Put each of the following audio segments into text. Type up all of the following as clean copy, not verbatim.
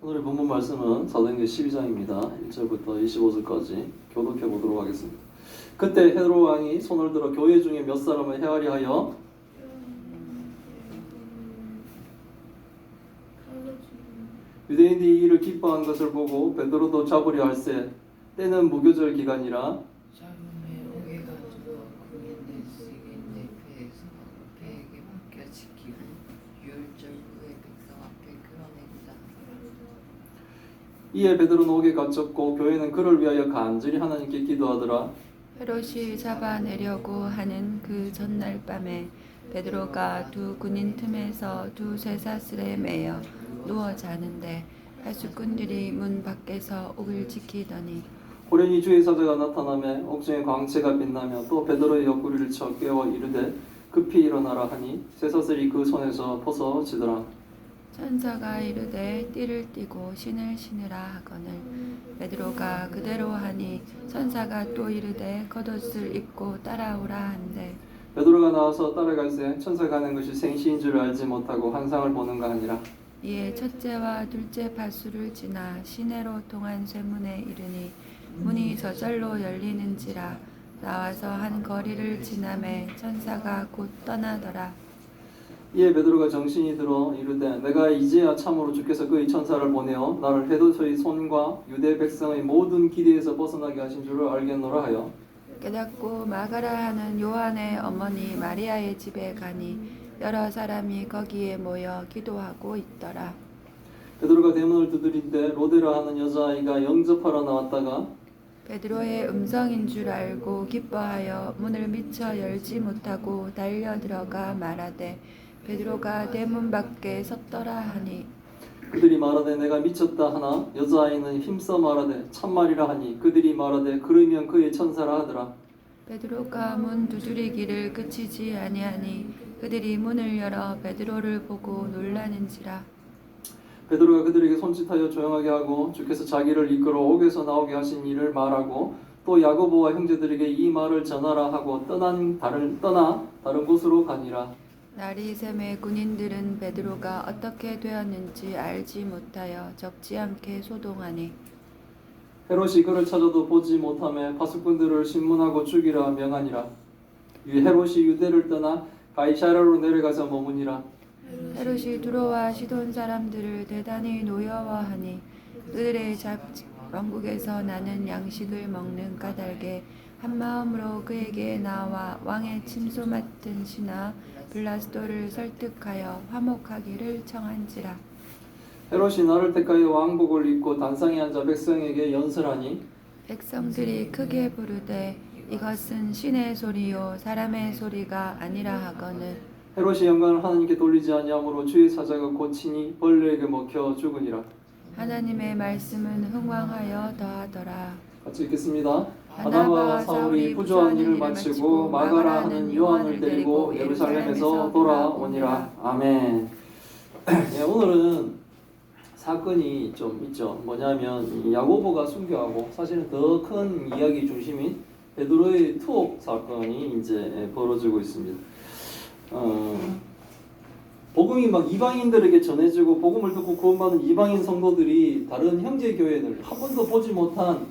오늘의 본문 말씀은 사도행전 12장입니다. 1절부터 25절까지 교독해 보도록 하겠습니다. 그때 헤롯 왕이 손을 들어 교회 중에 몇 사람을 헤아려 하여 유대인들이 이를 기뻐한 것을 보고 베드로도 잡으려 할세 때는 무교절 기간이라 젊음의 오해가 들어 군인들에게 대표해서 배에게 맡겨 지키고 유월절 후에 백성 앞에 끌어낸다. 이에 베드로는 옥에 갇혔고 교회는 그를 위하여 간절히 하나님께 기도하더라. 헤롯이 잡아내려고 하는 그 전날 밤에 베드로가 두 군인 틈에서 두 쇠사슬에 매여 누워 자는데 파수꾼들이 문 밖에서 옥을 지키더니 호련히 주의 사자가 나타나며 옥중에 광채가 빛나며 또 베드로의 옆구리를 쳐 깨워 이르되 급히 일어나라 하니 쇠사슬이 그 손에서 벗어지더라. 천사가 이르되 띠를 띠고 신을 신으라 하거늘 베드로가 그대로 하니 천사가 또 이르되 겉옷을 입고 따라오라 한대 베드로가 나와서 따라갈새 천사가 하는 것이 생시인 줄 알지 못하고 환상을 보는가 하니라. 이에 첫째와 둘째 파수를 지나 시내로 통한 쇠문에 이르니 문이 저절로 열리는지라 나와서 한 거리를 지나매 천사가 곧 떠나더라. 이에 베드로가 정신이 들어 이르되 내가 이제야 참으로 주께서 그의 천사를 보내어 나를 헤롯의 손과 유대 백성의 모든 기대에서 벗어나게 하신 줄을 알겠노라 하여 깨닫고 마가라 하는 요한의 어머니 마리아의 집에 가니 여러 사람이 거기에 모여 기도하고 있더라. 베드로가 대문을 두드린데 로데라 하는 여자아이가 영접하러 나왔다가 베드로의 음성인 줄 알고 기뻐하여 문을 미처 열지 못하고 달려 들어가 말하되 베드로가 대문 밖에 섰더라 하니 그들이 말하되 내가 미쳤다 하나 여자아이는 힘써 말하되 참말이라 하니 그들이 말하되 그러면 그의 천사라 하더라. 베드로가 문 두드리기를 그치지 아니하니 그들이 문을 열어 베드로를 보고 놀라는지라. 베드로가 그들에게 손짓하여 조용하게 하고 주께서 자기를 이끌어 옥에서 나오게 하신 일을 말하고 또 야고보와 형제들에게 이 말을 전하라 하고 떠나 다른 곳으로 가니라. 날이 새매 군인들은 베드로가 어떻게 되었는지 알지 못하여 적지 않게 소동하니 헤롯이 그를 찾아도 보지 못하며 파수꾼들을 신문하고 죽이라 명하니라. 헤롯이 유대를 떠나 가이사랴로 내려가서 머무니라. 헤롯이 두로와 시돈 사람들을 대단히 노여워하니 그들의 왕국에서 나는 양식을 먹는 까닭에 한 마음으로 그에게 나와 왕의 침소 맡은 신하 블라스도를 설득하여 화목하기를 청한지라. 헤롯이 나를 택하여 왕복을 입고 단상에 앉아 백성에게 연설하니 백성들이 크게 부르되 이것은 신의 소리요 사람의 소리가 아니라 하거늘 헤롯이 영광을 하나님께 돌리지 아니하므로 주의 사자가 고치니 벌레에게 먹혀 죽으니라. 하나님의 말씀은 흥왕하여 더하더라. 같이 읽겠습니다. 바나바와 사울이 부조한 일을 마치고 마가라 하는 요한을 데리고 예루살렘에서 돌아오니라. 아멘. 예, 오늘은 사건이 좀 있죠. 뭐냐면 이 야고보가 순교하고 사실은 더 큰 이야기 중심인 베드로의 투옥 사건이 이제 벌어지고 있습니다. 복음이 막 이방인들에게 전해지고 복음을 듣고 구원받은 이방인 성도들이 다른 형제 교회들 한 번도 보지 못한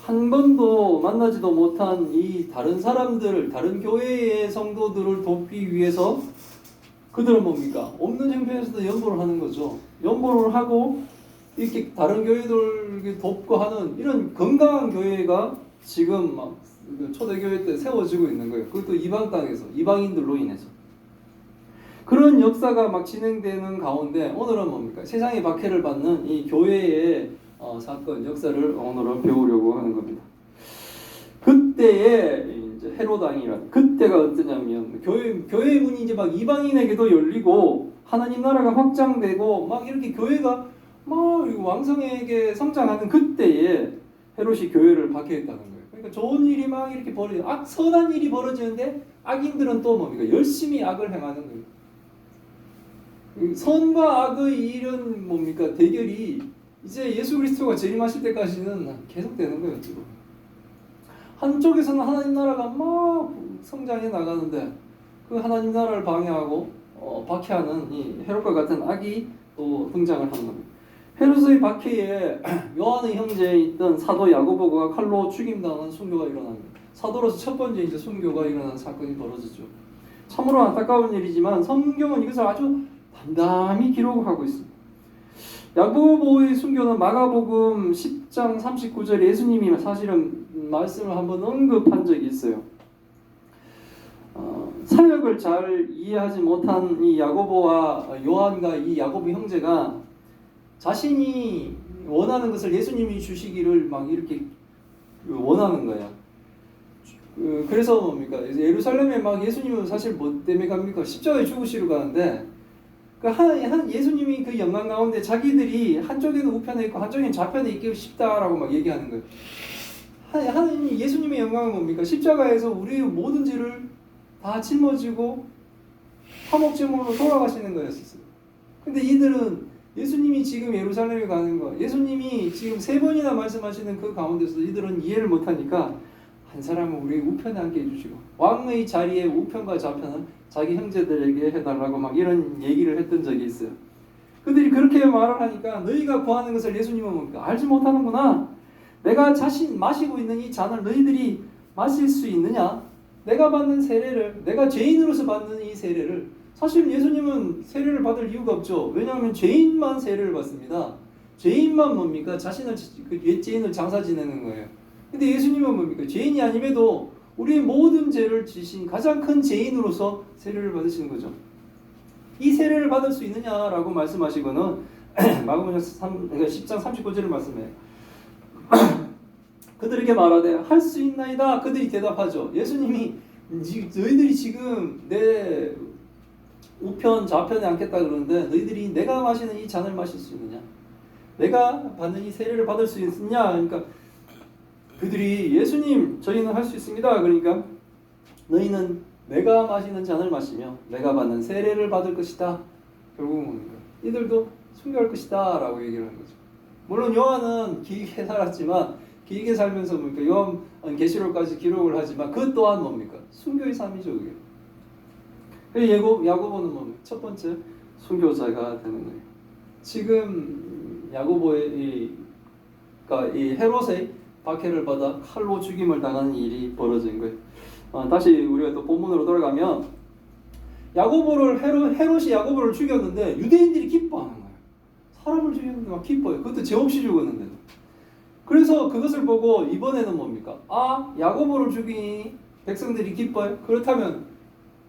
한 번도 만나지도 못한 이 다른 사람들 다른 교회의 성도들을 돕기 위해서 그들은 뭡니까? 없는 형편에서도 연보를 하는 거죠. 연보를 하고 이렇게 다른 교회들 돕고 하는 이런 건강한 교회가 지금 막 초대교회 때 세워지고 있는 거예요. 그것도 이방 땅에서 이방인들로 인해서 그런 역사가 막 진행되는 가운데 오늘은 뭡니까? 세상의 박해를 받는 이 교회의 사건 역사를 오늘은 배우려고 하는 겁니다. 그때의 이제 헤롯 왕이란 그때가 어떠냐면 교회 문이 이제 막 이방인에게도 열리고 하나님 나라가 확장되고 막 이렇게 교회가 막 왕성하게 성장하는 그때에 헤롯이 교회를 박해했다는 거예요. 그러니까 좋은 일이 막 이렇게 선한 일이 벌어지는데 악인들은 또 뭡니까? 열심히 악을 행하는 거예요. 선과 악의 일은 뭡니까? 대결이 이제 예수 그리스도가 재림하실 때까지는 계속되는 거예요. 지금 한쪽에서는 하나님 나라가 막 성장해 나가는데 그 하나님 나라를 방해하고 박해하는 이 헤롯과 같은 악이 또 등장을 하는 겁니다. 헤로스의 박해에 요한의 형제였던 사도 야고보가 칼로 죽임당한 순교가 일어납니다. 사도로서 첫 번째 이제 순교가 일어난 사건이 벌어졌죠. 참으로 안타까운 일이지만 성경은 이것을 아주 담담히 기록하고 있습니다. 야고보의 순교는 마가복음 10장 39절에 예수님이 사실은 말씀을 한번 언급한 적이 있어요. 사역을 잘 이해하지 못한 이 야고보와 요한과 이 야고보 형제가 자신이 원하는 것을 예수님이 주시기를 막 이렇게 원하는 거야. 그래서 뭡니까? 예루살렘에 막 예수님은 사실 뭐 때문에 갑니까? 십자가에 죽으시러 가는데 한 예수님이 그 영광 가운데 자기들이 한쪽에는 우편에 있고 한쪽에는 좌편에 있기 싶다라고 막 얘기하는 거예요. 하나님 예수님의 영광은 뭡니까? 십자가에서 우리의 모든 죄를 다 짊어지고 화목제물로 돌아가시는 거였어요. 근데 이들은 예수님이 지금 예루살렘에 가는 거, 예수님이 지금 3번이나 말씀하시는 그 가운데서 이들은 이해를 못하니까 한 사람은 우리 우편에 앉게 해주시고 왕의 자리에 우편과 좌편은 자기 형제들에게 해달라고 막 이런 얘기를 했던 적이 있어요. 그들이 그렇게 말을 하니까 너희가 구하는 것을 예수님은 뭡니까? 알지 못하는구나. 내가 자신 마시고 있는 이 잔을 너희들이 마실 수 있느냐? 내가 받는 세례를, 내가 죄인으로서 받는 이 세례를, 사실 예수님은 세례를 받을 이유가 없죠. 왜냐하면 죄인만 세례를 받습니다. 죄인만 뭡니까? 자신을 그 옛죄인을 장사 지내는 거예요. 근데 예수님은 뭡니까? 죄인이 아님에도 우리의 모든 죄를 지신 가장 큰 죄인으로서 세례를 받으시는 거죠. 이 세례를 받을 수 있느냐라고 말씀하시고는 마가복음 10장 39절을 말씀해요. 그들에게 말하되 할 수 있나이다. 그들이 대답하죠. 예수님이 너희들이 지금 내 우편 좌편에 앉겠다 그러는데 너희들이 내가 마시는 이 잔을 마실 수 있느냐? 내가 받는 이 세례를 받을 수 있느냐? 그러니까 그들이 예수님 저희는 할 수 있습니다. 그러니까 너희는 내가 마시는 잔을 마시며 내가 받는 세례를 받을 것이다. 결국은 뭡니까? 이들도 순교할 것이다 라고 얘기를 하는 거죠. 물론 요한은 길게 살았지만 길게 살면서 뭡니까? 요한 계시록까지 기록을 하지만 그 또한 뭡니까? 순교의 삶이죠. 그게. 야고보는 뭡니까? 첫 번째 순교자가 되는 거예요. 지금 야고보의 이 헤롯의 박해를 받아 칼로 죽임을 당하는 일이 벌어진 거예요. 다시 우리가 또 본문으로 돌아가면 헤롯이 야고보를 죽였는데 유대인들이 기뻐하는 거예요. 사람을 죽였는데 막 기뻐요. 그것도 죄 없이 죽었는데도. 그래서 그것을 보고 이번에는 뭡니까? 야고보를 죽이니 백성들이 기뻐요. 그렇다면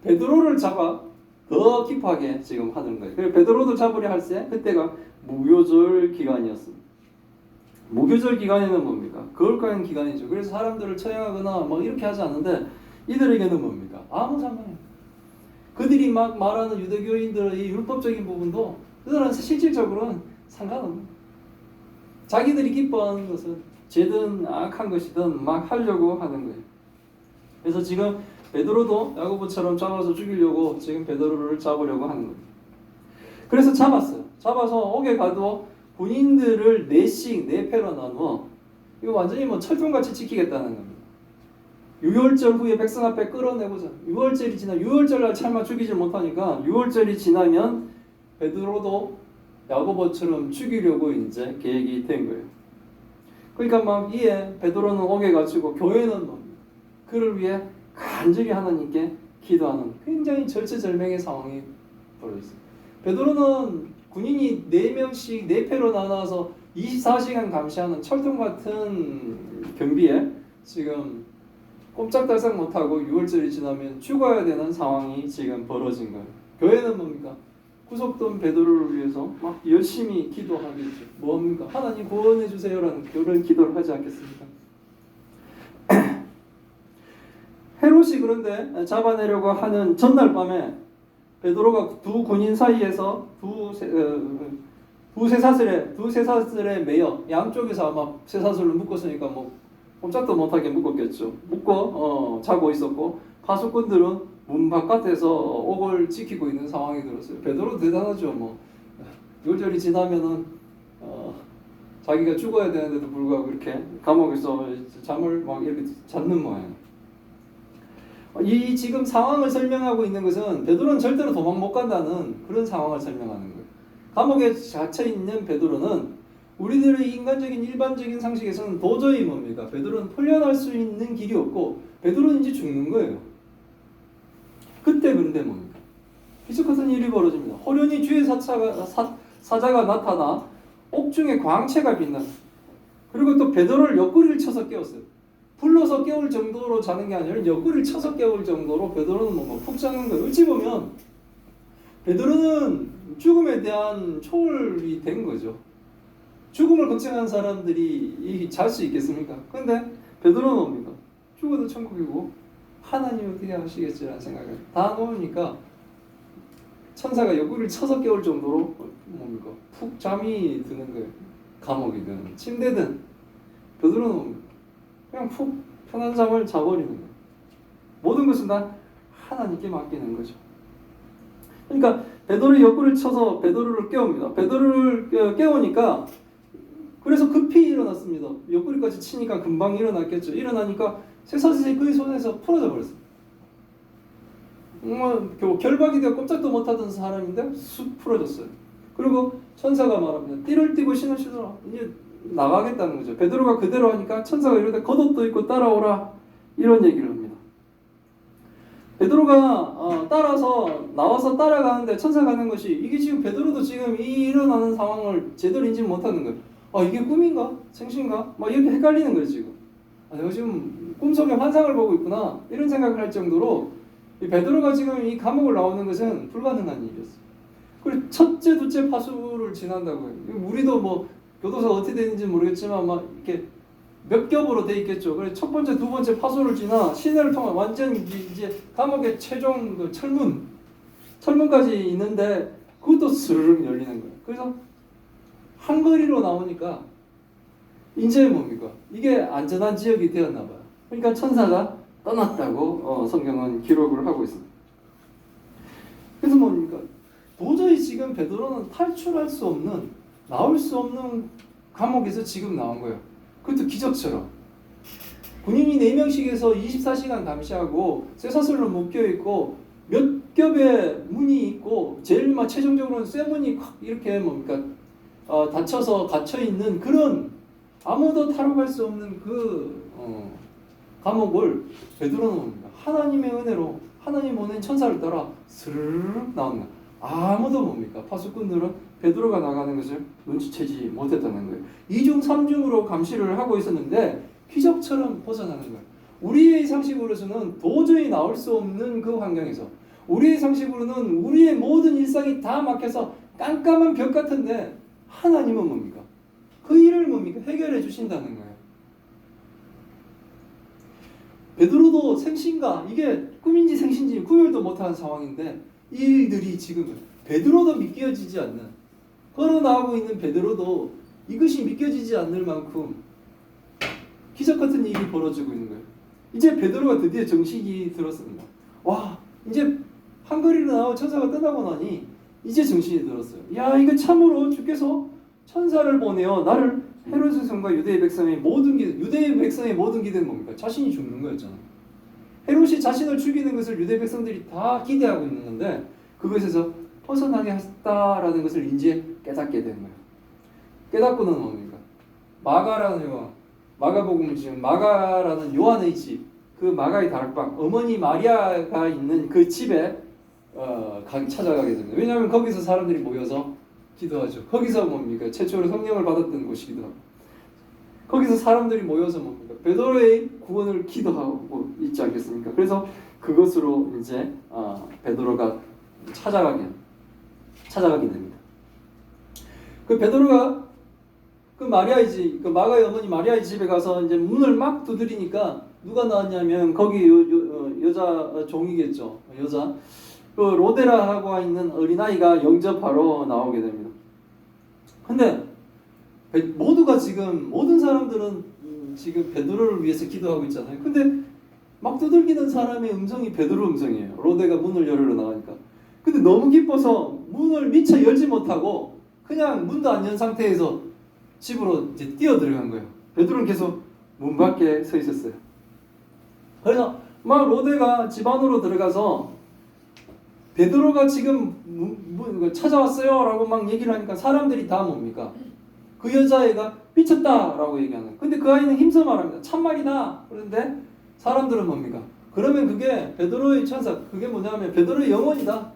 베드로를 잡아 더 기뻐하게 지금 하는 거예요. 그래서 베드로도 잡으려 할 때 그때가 무교절 기간이었습니다. 무교절 기간에는 뭡니까? 거룩한 기간이죠. 그래서 사람들을 처형하거나 뭐 이렇게 하지 않는데 이들에게는 뭡니까? 아무 상관이에요. 그들이 막 말하는 유대교인들의 율법적인 부분도 그들은 실질적으로는 상관없는. 자기들이 기뻐하는 것은 죄든 악한 것이든 막 하려고 하는 거예요. 그래서 지금 베드로도 야고보처럼 잡아서 죽이려고 지금 베드로를 잡으려고 하는 거예요. 그래서 잡았어요. 잡아서 옥에 가도 군인들을 4패로 나누어 이거 완전히 뭐 철통같이 지키겠다는 겁니다. 6월절 후에 백성 앞에 끌어내보자. 6월절이 지나 6월절날 차마 죽이지 못하니까 6월절이 지나면 베드로도 야고보처럼 죽이려고 이제 계획이 된 거예요. 그러니까 막 이에 베드로는 옥에 갇히고 교회는 뭐 그를 위해 간절히 하나님께 기도하는 굉장히 절체절명의 상황이 벌어졌어요. 베드로는 군인이 4명씩 4패로 나눠서 24시간 감시하는 철통 같은 경비에 지금 꼼짝달싹 못하고 6월절이 지나면 죽어야 되는 상황이 지금 벌어진 거예요. 교회는 뭡니까? 구속된 베드로를 위해서 막 열심히 기도하겠죠. 뭡니까? 하나님 구원해 주세요라는 그런 기도를 하지 않겠습니까? 헤롯이 그런데 잡아내려고 하는 전날 밤에 베드로가 두 군인 사이에서 두 쇠사슬에 매여 양쪽에서 아마 쇠사슬로 묶었으니까 뭐 꼼짝도 못하게 묶었겠죠. 묶어 자고 있었고 파수꾼들은 문 바깥에서 옥을 지키고 있는 상황이 들었어요. 베드로 대단하죠. 뭐 요절이 지나면은 자기가 죽어야 되는데도 불구하고 이렇게 감옥에서 잠을 막 이렇게 잤는 모양. 이 지금 상황을 설명하고 있는 것은 베드로는 절대로 도망 못 간다는 그런 상황을 설명하는 거예요. 감옥에 갇혀 있는 베드로는 우리들의 인간적인 일반적인 상식에서는 도저히 뭡니까? 베드로는 풀려날 수 있는 길이 없고 베드로는 이제 죽는 거예요. 그때 그런데 뭡니까? 기적 같은 일이 벌어집니다. 호련히 주의 사자가 나타나 옥중에 광채가 빛났어요. 그리고 또 베드로를 옆구리를 쳐서 깨웠어요. 불러서 깨울 정도로 자는 게 아니라 옆구리를 쳐서 깨울 정도로 베드로는 푹 자는 거예요. 어찌 보면 베드로는 죽음에 대한 초월이 된 거죠. 죽음을 걱정하는 사람들이 잘 수 있겠습니까? 근데 베드로는 뭡니까? 죽어도 천국이고 하나님 어떻게 하시겠지라는 생각을 다 놓으니까 천사가 옆구리를 쳐서 깨울 정도로 뭡니까? 푹 잠이 드는 거예요. 감옥이든 침대든 베드로는 그냥 푹 편한 잠을 자버리는 거예요. 모든 것은 다 하나님께 맡기는 거죠. 그러니까 베드로의 옆구리를 쳐서 베드로를 깨웁니다. 베드로를 깨우니까 그래서 급히 일어났습니다. 옆구리까지 치니까 금방 일어났겠죠. 일어나니까 쇠사슬이 그의 손에서 풀어져 버렸어요. 결박이 되어 꼼짝도 못하던 사람인데 쑥 풀어졌어요. 그리고 천사가 말합니다. 띠를 띠고 신을 신으라. 이제 나가겠다는 거죠. 베드로가 그대로 하니까 천사가 이러다 겉옷도 입고 따라오라 이런 얘기를 합니다. 베드로가 나와서 따라가는데 천사가 하는 것이 이게 지금 베드로도 지금 이 일어나는 상황을 제대로 인지 못하는 거예요. 이게 꿈인가? 생신가? 막 이렇게 헷갈리는 거예요 지금. 내가 지금 꿈속에 환상을 보고 있구나 이런 생각을 할 정도로 이 베드로가 지금 이 감옥을 나오는 것은 불가능한 일이었어요. 그리고 첫째, 둘째 파수를 지난다고요. 우리도 뭐 교도소 어떻게 되는지 모르겠지만 막 이렇게 몇 겹으로 돼 있겠죠. 그래서 첫 번째, 두 번째 파수를 지나 시내를 통한 완전 이제 감옥의 최종 그 철문까지 있는데 그것도 스르륵 열리는 거예요. 그래서 한 거리로 나오니까 이제 뭡니까? 이게 안전한 지역이 되었나 봐요. 그러니까 천사가 떠났다고 성경은 기록을 하고 있습니다. 그래서 뭡니까? 도저히 지금 베드로는 탈출할 수 없는, 나올 수 없는 감옥에서 지금 나온 거예요. 그것도 기적처럼. 군인이 4명씩에서 24시간 감시하고 쇠사슬로 묶여있고 몇 겹의 문이 있고 제일 최종적으로는 쇠문이 이렇게 뭡니까? 닫혀서 갇혀있는 그런 아무도 탈옥할 수 없는 그 감옥을 베드로는 뭡니까? 하나님의 은혜로 하나님 보낸 천사를 따라 스르륵 나온 거예요. 아무도 뭡니까? 파수꾼들은 베드로가 나가는 것을 눈치채지 못했다는 거예요. 2중 3중으로 감시를 하고 있었는데 기적처럼 벗어나는 거예요. 우리의 상식으로서는 도저히 나올 수 없는 그 환경에서 우리의 상식으로는 우리의 모든 일상이 다 막혀서 깜깜한 벽 같은데 하나님은 뭡니까? 그 일을 뭡니까? 해결해 주신다는 거예요. 베드로도 생신가 이게 꿈인지 생신지 구별도 못하는 상황인데 이 일들이 지금 베드로도 믿겨지지 않는 걸어 나오고 있는 베드로도 이것이 믿겨지지 않을 만큼 기적 같은 일이 벌어지고 있는 거예요. 이제 베드로가 드디어 정신이 들었습니다. 와, 이제 한 거리로 나와 천사가 떠나고 나니 이제 정신이 들었어요. 야, 이거 참으로 주께서 천사를 보내어 나를 헤로드 성과 유대의 백성의 모든 기대는 뭡니까? 자신이 죽는 거였잖아요. 헤롯이 자신을 죽이는 것을 유대 백성들이 다 기대하고 있는 건데 그것에서 벗어나게 했다라는 것을 이제 깨닫게 된 거예요. 깨닫고는 뭡니까? 마가복음 지금 마가라는 요한의 집, 그 마가의 다락방, 어머니 마리아가 있는 그 집에 찾아가게 됩니다. 왜냐하면 거기서 사람들이 모여서 기도하죠. 거기서 뭡니까? 최초로 성령을 받았던 곳이기도 하고 거기서 사람들이 모여서 뭡니까? 베드로의 구원을 기도하고 있지 않겠습니까? 그래서 그것으로 이제 베드로가 찾아가게 됩니다. 그 베드로가 그 마리아의 집, 그 마가의 어머니 마리아의 집에 가서 이제 문을 막 두드리니까 누가 나왔냐면 거기 여자 종이겠죠. 여자 그 로데라하고 있는 어린아이가 영접하러 나오게 됩니다. 근데 모두가 지금 모든 사람들은 지금 베드로를 위해서 기도하고 있잖아요. 근데 막 두들기는 사람의 음성이 베드로 음성이에요. 로데가 문을 열으러 나가니까. 근데 너무 기뻐서 문을 미처 열지 못하고 그냥 문도 안 연 상태에서 집으로 이제 뛰어 들어간 거예요. 베드로는 계속 문 밖에 서 있었어요. 그래서 막 로데가 집 안으로 들어가서 베드로가 지금 찾아왔어요라고 막 얘기를 하니까 사람들이 다 뭡니까? 그 여자애가 미쳤다라고 얘기하는 거예요. 근데 그 아이는 힘써 말합니다. 참말이다. 그런데 사람들은 뭡니까? 그러면 그게 베드로의 천사, 그게 뭐냐면 베드로의 영혼이다.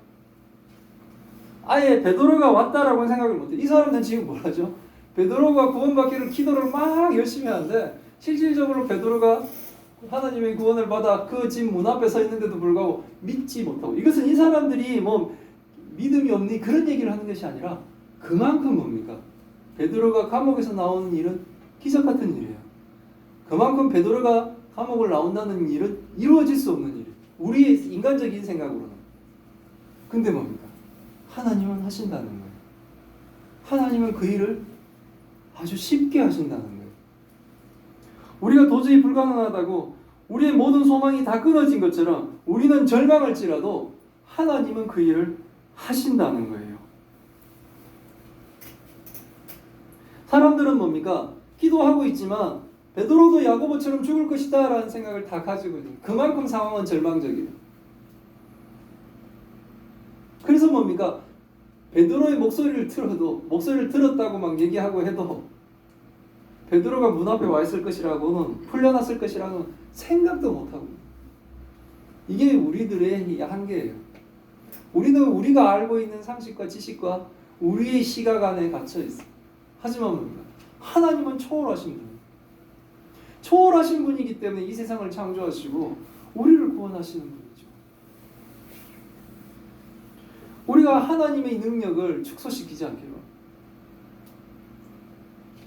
아예 베드로가 왔다라고 생각을 못해. 이 사람들은 지금 뭘 하죠? 베드로가 구원받기를 기도를 막 열심히 하는데 실질적으로 베드로가 하나님의 구원을 받아 그 집 문 앞에 서 있는데도 불구하고 믿지 못하고, 이것은 이 사람들이 뭐 믿음이 없니 그런 얘기를 하는 것이 아니라 그만큼 뭡니까? 베드로가 감옥에서 나오는 일은 기적 같은 일이에요. 그만큼 베드로가 감옥을 나온다는 일은 이루어질 수 없는 일이에요. 우리의 인간적인 생각으로는. 근데 뭡니까? 하나님은 하신다는 거예요. 하나님은 그 일을 아주 쉽게 하신다는 거예요. 우리가 도저히 불가능하다고 우리의 모든 소망이 다 끊어진 것처럼 우리는 절망할지라도 하나님은 그 일을 하신다는 거예요. 사람들은 뭡니까? 기도하고 있지만 베드로도 야고보처럼 죽을 것이다 라는 생각을 다 가지고 있는, 그만큼 상황은 절망적이에요. 그래서 뭡니까? 베드로의 목소리를 들었다고 막 얘기하고 해도 베드로가 문 앞에 와 있을 것이라고는, 풀려났을 것이라고는 생각도 못하고, 이게 우리들의 한계예요. 우리는 우리가 알고 있는 상식과 지식과 우리의 시각 안에 갇혀 있어. 하지만 뭡니까? 하나님은 초월하신 분이에요. 초월하신 분이기 때문에 이 세상을 창조하시고 우리를 구원하시는 분이죠. 우리가 하나님의 능력을 축소시키지 않기로,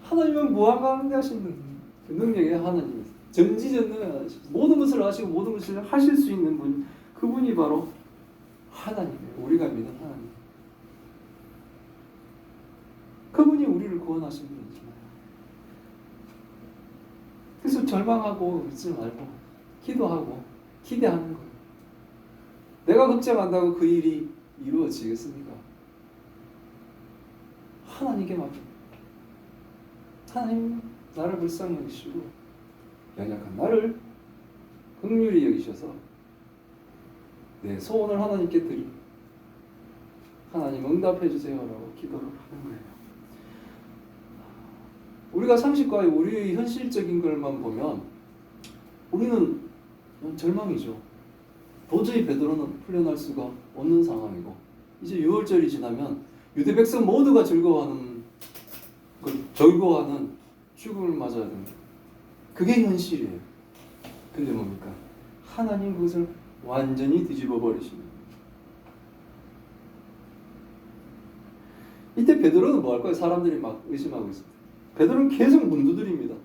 하나님은 무한강대하신 능력의 하나님이세요. 전지전능하신, 모든 것을 아시고 모든 것을 하실 수 있는 분, 그분이 바로 하나님이에요. 우리가 믿는 하나님. 그분이 우리를 구원하신 분이죠. 그래서 절망하고 있지 말고 기도하고 기대하는 거예요. 내가 걱정한다고 그 일이 이루어지겠습니까? 하나님께 맡깁니다. 하나님 나를 불쌍히 여기시고 연약한 나를 긍휼히 여기셔서 내 소원을 하나님께 드리, 하나님 응답해 주세요라고 기도를 하는 거예요. 우리가 상식과 우리의 현실적인 것만 보면 우리는 절망이죠. 도저히 베드로는 풀려날 수가 없는 상황이고, 이제 6월절이 지나면 유대 백성 모두가 즐거워하는 죽음을 맞아야 됩니다. 그게 현실이에요. 근데 뭡니까? 하나님 그것을 완전히 뒤집어 버리십니다. 이때 베드로는 뭐 할 거예요? 사람들이 막 의심하고 있습니다. 베드로는 계속 문 두드립니다.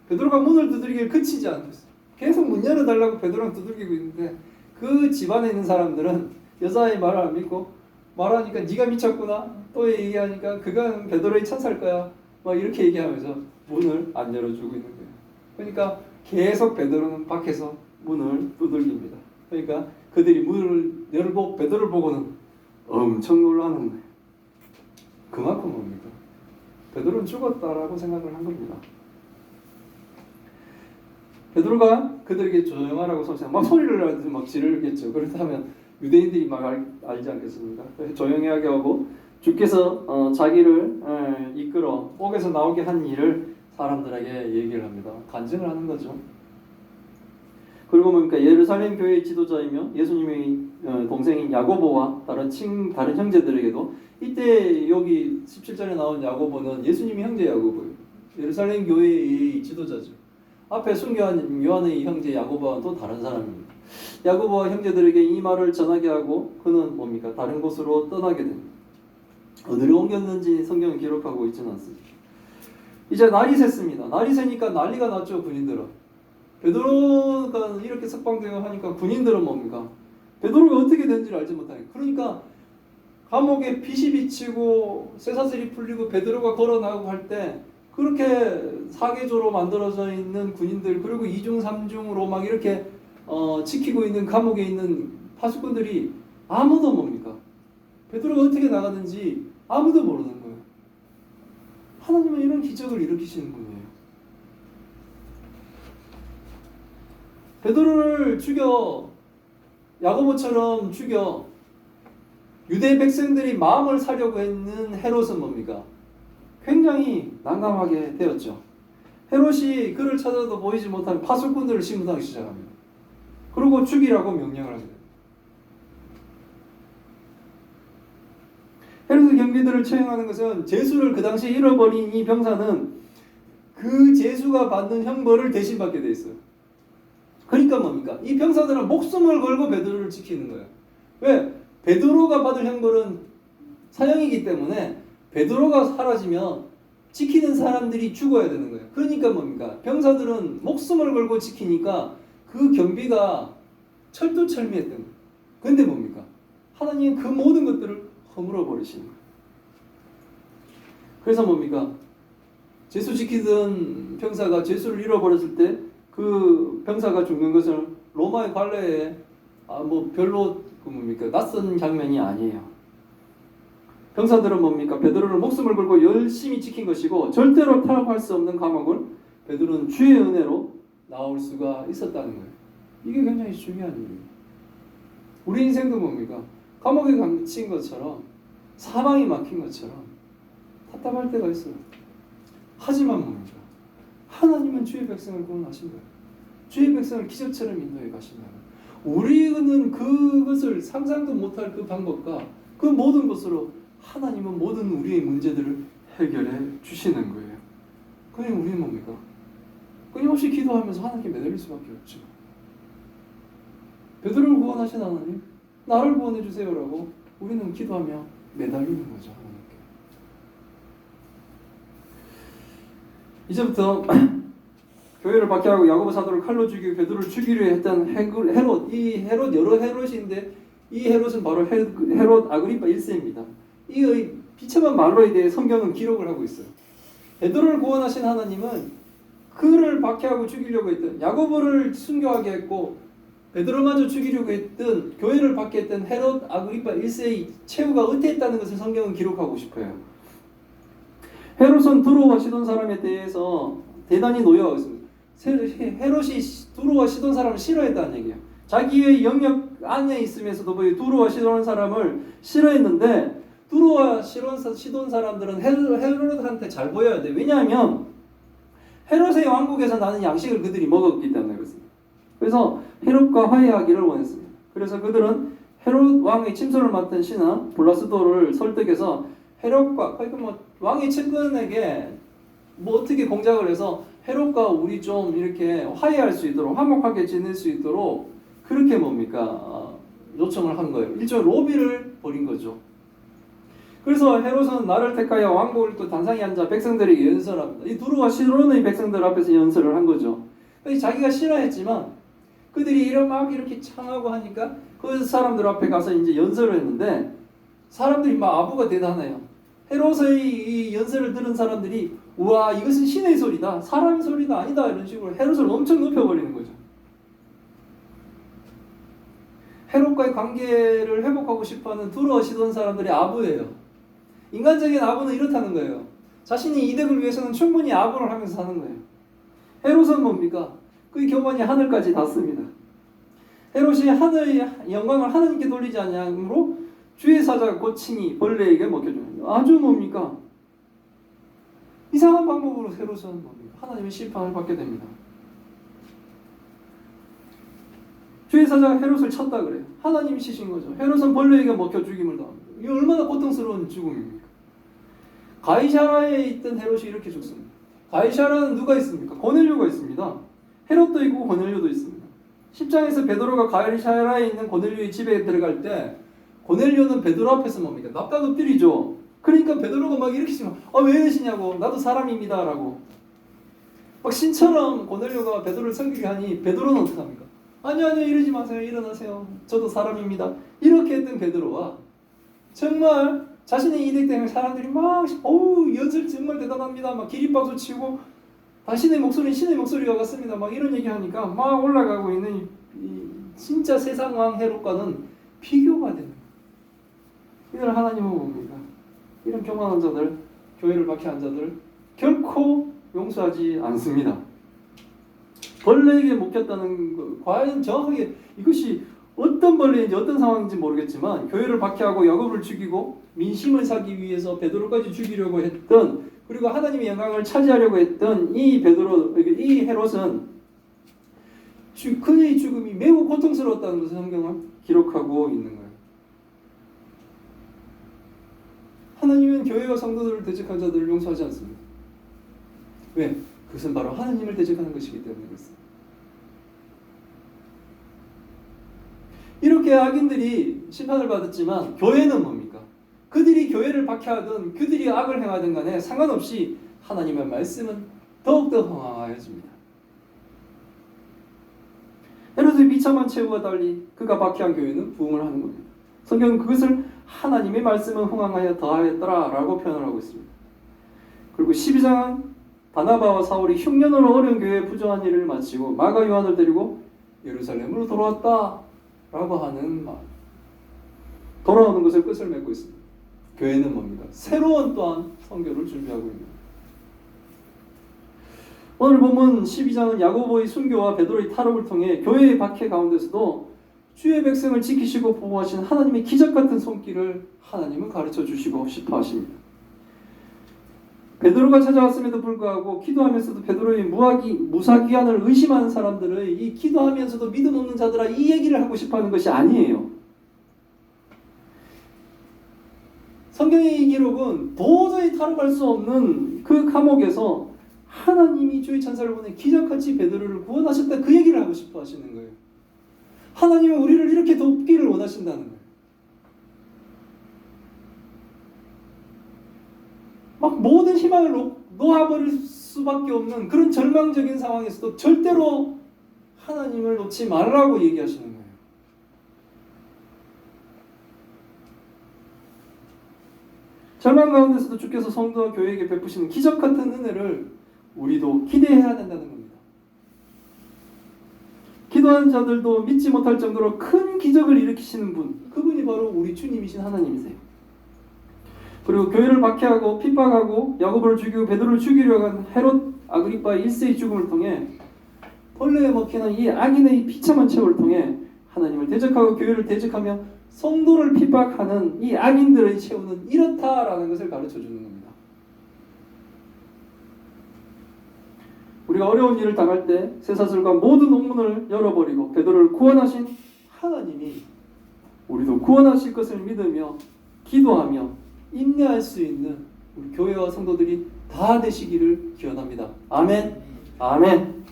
베드로가 문을 두드리길 그치지 않겠어요. 계속 문 열어달라고 베드로는 두들기고 있는데 그 집안에 있는 사람들은 여자의 말을 안 믿고, 말하니까 네가 미쳤구나 또 얘기하니까 그건 베드로의 천사일 거야 막 이렇게 얘기하면서 문을 안 열어주고 있는 거예요. 그러니까 계속 베드로는 밖에서 문을 두들깁니다. 그러니까 그들이 문을 열고 베드로를 보고는 엄청 놀라는 거예요. 그만큼 뭡니까? 베드로는 죽었다라고 생각을 한 겁니다. 베드로가 그들에게 조용하라고 막 소리를 하듯이 막 지르겠죠. 그렇다면 유대인들이 막 알지 않겠습니까? 조용하게 하고 주께서 자기를 이끌어 옥에서 나오게 한 일을 사람들에게 얘기를 합니다. 간증을 하는 거죠. 그리고 뭡니까? 예루살렘 교회의 지도자이며 예수님의 동생인 야고보와 다른 형제들에게도, 이때 여기 17절에 나온 야고보는 예수님의 형제 야고보예요. 예루살렘 교회의 지도자죠. 앞에 순교한 요한의 형제 야고보와는 또 다른 사람입니다. 야고보와 형제들에게 이 말을 전하게 하고 그는 뭡니까? 다른 곳으로 떠나게 됩니다. 어디로 옮겼는지 성경은 기록하고 있지는 않습니다. 이제 날이 샜습니다. 날이 새니까 난리가 났죠. 군인들은. 베드로가 이렇게 석방되고 하니까 군인들은 뭡니까? 베드로가 어떻게 된지를 알지 못하니까. 그러니까 감옥에 빛이 비치고 쇠사슬이 풀리고 베드로가 걸어나가고 할 때 그렇게 사계조로 만들어져 있는 군인들, 그리고 2중 3중으로 막 이렇게 지키고 있는 감옥에 있는 파수꾼들이 아무도 뭡니까? 베드로가 어떻게 나가는지 아무도 모르는 거예요. 하나님은 이런 기적을 일으키시는 분이에요. 베드로를 죽여, 야고보처럼 죽여, 유대 백성들이 마음을 사려고 했는 헤롯은 뭡니까? 굉장히 난감하게 되었죠. 헤롯이 그를 찾아도 보이지 못하는 파수꾼들을 신문하기 시작합니다. 그리고 죽이라고 명령을 하게 됩니다. 헤롯의 경비들을 처형하는 것은 제수를 그 당시 잃어버린 이 병사는 그 제수가 받는 형벌을 대신 받게 돼 있어요. 그러니까 뭡니까? 이 병사들은 목숨을 걸고 베드로를 지키는 거예요. 왜? 베드로가 받을 형벌은 사형이기 때문에 베드로가 사라지면 지키는 사람들이 죽어야 되는 거예요. 그러니까 뭡니까? 병사들은 목숨을 걸고 지키니까 그 경비가 철두철미했던 거예요. 근데 뭡니까? 하나님은 그 모든 것들을 허물어 버리시는 거예요. 그래서 뭡니까? 제수 지키던 병사가 제수를 잃어버렸을 때 그 병사가 죽는 것을 로마의 관례에 별로 낯선 장면이 아니에요. 병사들은 뭡니까? 베드로를 목숨을 걸고 열심히 지킨 것이고 절대로 타락할 수 없는 감옥을 베드로는 주의 은혜로 나올 수가 있었다는 거예요. 이게 굉장히 중요한 일이에요. 우리 인생도 뭡니까? 감옥에 갇힌 것처럼 사망이 막힌 것처럼 답답할 때가 있어요. 하지만 뭡니까? 하나님은 주의 백성을 구원하신 거예요. 주의 백성을 기적처럼 인도해 가신다. 우리는 그것을 상상도 못할 그 방법과 그 모든 것으로 하나님은 모든 우리의 문제들을 해결해 주시는 거예요. 그럼 우리는 뭡니까? 끊임없이 기도하면서 하나님께 매달릴 수밖에 없죠. 베드로를 구원하신 하나님, 나를 구원해 주세요라고 우리는 기도하며 매달리는 거죠. 하나님께. 이제부터 교회를 박해하고 야고보 사도를 칼로 죽이고 베드로를 죽이려 했던 헤롯, 이 헤롯 여러 헤롯인데 이 헤롯은 바로 헤롯 아그리파 1세입니다. 이 비참한 말로에 대해 성경은 기록을 하고 있어요. 베드로를 구원하신 하나님은 그를 박해하고 죽이려고 했던 야고보를 순교하게 했고 베드로마저 죽이려고 했던 교회를 박해했던 헤롯 아그리파 1세의 최후가 은퇴했다는 것을 성경은 기록하고 싶어요. 헤롯은 두로와 시돈 사람에 대해서 대단히 노여하고 있습니다. 헤롯이 두로와 시돈 사람을 싫어했다는 얘기예요. 자기의 영역 안에 있으면서도 두로와 시돈 사람을 싫어했는데 두로와 시돈 사람들은 헤롯한테 잘 보여야 돼. 왜냐하면 헤롯의 왕국에서 나는 양식을 그들이 먹었기 때문에 그렇습니다. 그래서 헤롯과 화해하기를 원했습니다. 그래서 그들은 헤롯 왕의 침소를 맡은 신하 블라스도를 설득해서 헤롯과 왕의 측근에게 어떻게 공작을 해서 헤롯과 우리 좀 이렇게 화해할 수 있도록 화목하게 지낼 수 있도록 그렇게 요청을 한 거예요. 일종의 로비를 벌인 거죠. 그래서 헤롯은 나를 택하여 왕국을 또 단상에 앉아 백성들에게 연설합니다. 이 두루와 시돈의 백성들 앞에서 연설을 한 거죠. 자기가 싫어했지만 그들이 이렇게 창하고 하니까 그 사람들 앞에 가서 이제 연설을 했는데 사람들이 아부가 대단해요. 헤롯의 이 연설을 들은 사람들이 우와 이것은 신의 소리다, 사람의 소리가 아니다 이런 식으로 헤롯을 엄청 높여버리는 거죠. 헤롯과의 관계를 회복하고 싶어하는 두루와 시돈 사람들이 아부예요. 인간적인 아부는 이렇다는 거예요. 자신이 이득을 위해서는 충분히 아부를 하면서 사는 거예요. 헤롯은 뭡니까? 그 교만이 하늘까지 닿습니다. 헤롯이 하늘의 영광을 하나님께 돌리지 않으므로 주의 사자가 곧 친히 벌레에게 먹혀줍니다. 아주 뭡니까? 이상한 방법으로 헤롯은 뭡니까? 하나님의 심판을 받게 됩니다. 주의 사자가 헤롯을 쳤다 그래요. 하나님이 치신 거죠. 헤롯은 벌레에게 먹혀 죽임을 당합니다. 이 얼마나 고통스러운 죽음입니까? 가이사라에 있던 헤롯이 이렇게 죽습니다. 가이사라는 누가 있습니까? 고넬료가 있습니다. 헤롯도 있고 고넬료도 있습니다. 10장에서 베드로가 가이사라에 있는 고넬료의 집에 들어갈 때 고넬료는 베드로 앞에서 뭡니까? 납작 엎드리죠. 그러니까 베드로가 이렇게 지금 왜 이러시냐고 나도 사람입니다 라고 신처럼 고넬료가 베드로를 섬기게 하니 베드로는 어떻게 합니까? 아니요 이러지 마세요. 일어나세요. 저도 사람입니다. 이렇게 했던 베드로와 정말 자신의 이득 때문에 사람들이 연설 정말 대단합니다. 기립박수 치고 당신의 목소리는 신의 목소리가 같습니다. 이런 얘기하니까 올라가고 있는 이 진짜 세상 왕 헤롯과는 비교가 되는 거예요. 이들 하나님은 뭡니까? 이런 교만한 자들, 교회를 박해한 자들 결코 용서하지 않습니다. 벌레에게 먹혔다는 거, 과연 정확하게 이것이 어떤 벌레인지 어떤 상황인지 모르겠지만 교회를 박해하고 야곱을 죽이고 민심을 사기 위해서 베드로까지 죽이려고 했던, 그리고 하나님의 영광을 차지하려고 했던 이 헤롯은 그의 죽음이 매우 고통스러웠다는 것을 성경은 기록하고 있는 거예요. 하나님은 교회와 성도들을 대적한 자들을 용서하지 않습니다. 왜? 그것은 바로 하나님을 대적하는 것이기 때문에 그렇습니다. 이렇게 악인들이 심판을 받았지만 교회는 뭡니까? 그들이 교회를 박해하든 그들이 악을 행하든 간에 상관없이 하나님의 말씀은 더욱더 흥황하여집니다. 헤롯의 비참한 최후와 달리 그가 박해한 교회는 부흥을 하는 겁니다. 성경은 그것을 하나님의 말씀은 흥황하여 더하였더라 라고 표현을 하고 있습니다. 그리고 12장은 바나바와 사울이 흉년으로 어려운 교회에 부정한 일을 마치고 마가 요한을 데리고 예루살렘으로 돌아왔다 라고 하는 말, 돌아오는 것을 끝을 맺고 있습니다. 교회는 뭡니까? 새로운 또한 선교를 준비하고 있습니다. 오늘 본문 12장은 야고보의 순교와 베드로의 탈옥을 통해 교회의 박해 가운데서도 주의 백성을 지키시고 보호하신 하나님의 기적같은 손길을 하나님은 가르쳐 주시고 싶어 하십니다. 베드로가 찾아왔음에도 불구하고 기도하면서도 베드로의 무사귀환을 의심하는 사람들의 이 기도하면서도 믿음 없는 자들아 이 얘기를 하고 싶어하는 것이 아니에요. 성경의 이 기록은 도저히 탈옥할 수 없는 그 감옥에서 하나님이 주의 천사를 보내 기적같이 베드로를 구원하셨다 그 얘기를 하고 싶어 하시는 거예요. 하나님은 우리를 이렇게 돕기를 원하신다는 거예요. 막 모든 희망을 놓아버릴 수밖에 없는 그런 절망적인 상황에서도 절대로 하나님을 놓지 말라고 얘기하시는 거예요. 절망 가운데서도 주께서 성도와 교회에게 베푸시는 기적같은 은혜를 우리도 기대해야 된다는 겁니다. 기도하는 자들도 믿지 못할 정도로 큰 기적을 일으키시는 분, 그분이 바로 우리 주님이신 하나님이세요. 그리고 교회를 박해하고 핍박하고 야고보를 죽이고 베드로를 죽이려고 한 헤롯 아그리파 1세의 죽음을 통해 벌레에 먹히는 이 악인의 비참한 최후를 통해 하나님을 대적하고 교회를 대적하며 성도를 핍박하는 이 악인들의 최후는 이렇다라는 것을 가르쳐 주는 겁니다. 우리가 어려운 일을 당할 때 쇠사슬과 모든 옥문을 열어버리고 베드로를 구원하신 하나님이 우리도 구원하실 것을 믿으며 기도하며 인내할 수 있는 우리 교회와 성도들이 다 되시기를 기원합니다. 아멘. 아멘.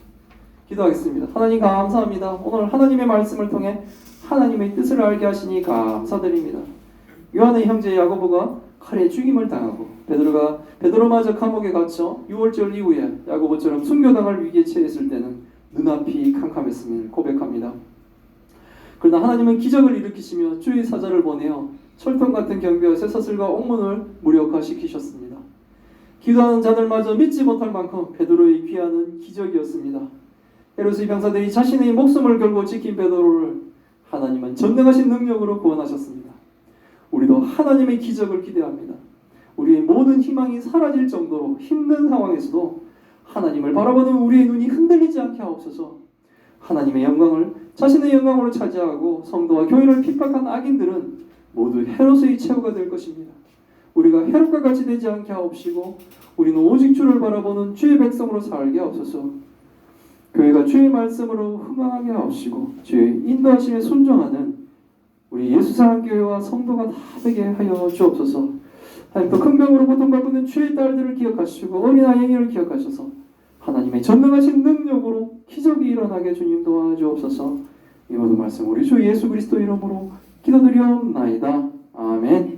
기도하겠습니다. 하나님 감사합니다. 오늘 하나님의 말씀을 통해 하나님의 뜻을 알게 하시니 감사드립니다. 요한의 형제 야고보가 칼에 죽임을 당하고 베드로마저 감옥에 갇혀 6월절 이후에 야고보처럼 순교당할 위기에 처했을 때는 눈앞이 캄캄했음을 고백합니다. 그러나 하나님은 기적을 일으키시며 주의 사자를 보내어 철통 같은 경비와 쇠사슬과 옥문을 무력화시키셨습니다. 기도하는 자들마저 믿지 못할 만큼 베드로의 귀환은 기적이었습니다. 헤롯의 병사들이 자신의 목숨을 걸고 지킨 베드로를 하나님은 전능하신 능력으로 구원하셨습니다. 우리도 하나님의 기적을 기대합니다. 우리의 모든 희망이 사라질 정도로 힘든 상황에서도 하나님을 바라보는 우리의 눈이 흔들리지 않게 하옵소서. 하나님의 영광을 자신의 영광으로 차지하고 성도와 교회를 핍박한 악인들은 모두 헤롯의 최후가 될 것입니다. 우리가 헤롯과 같이 되지 않게 하옵시고 우리는 오직 주를 바라보는 주의 백성으로 살게 하옵소서. 교회가 주의 말씀으로 흥황하게 하옵시고 주의 인도하심에 순종하는 우리 예수사랑교회와 성도가 다 되게 하여 주옵소서. 하나님 또 큰 병으로 고통받고 있는 주의 딸들을 기억하시고 어린아이 행위를 기억하셔서 하나님의 전능하신 능력으로 기적이 일어나게 주님 도와주옵소서. 이 모든 말씀 우리 주 예수 그리스도 이름으로 기도드리옵나이다. 아멘.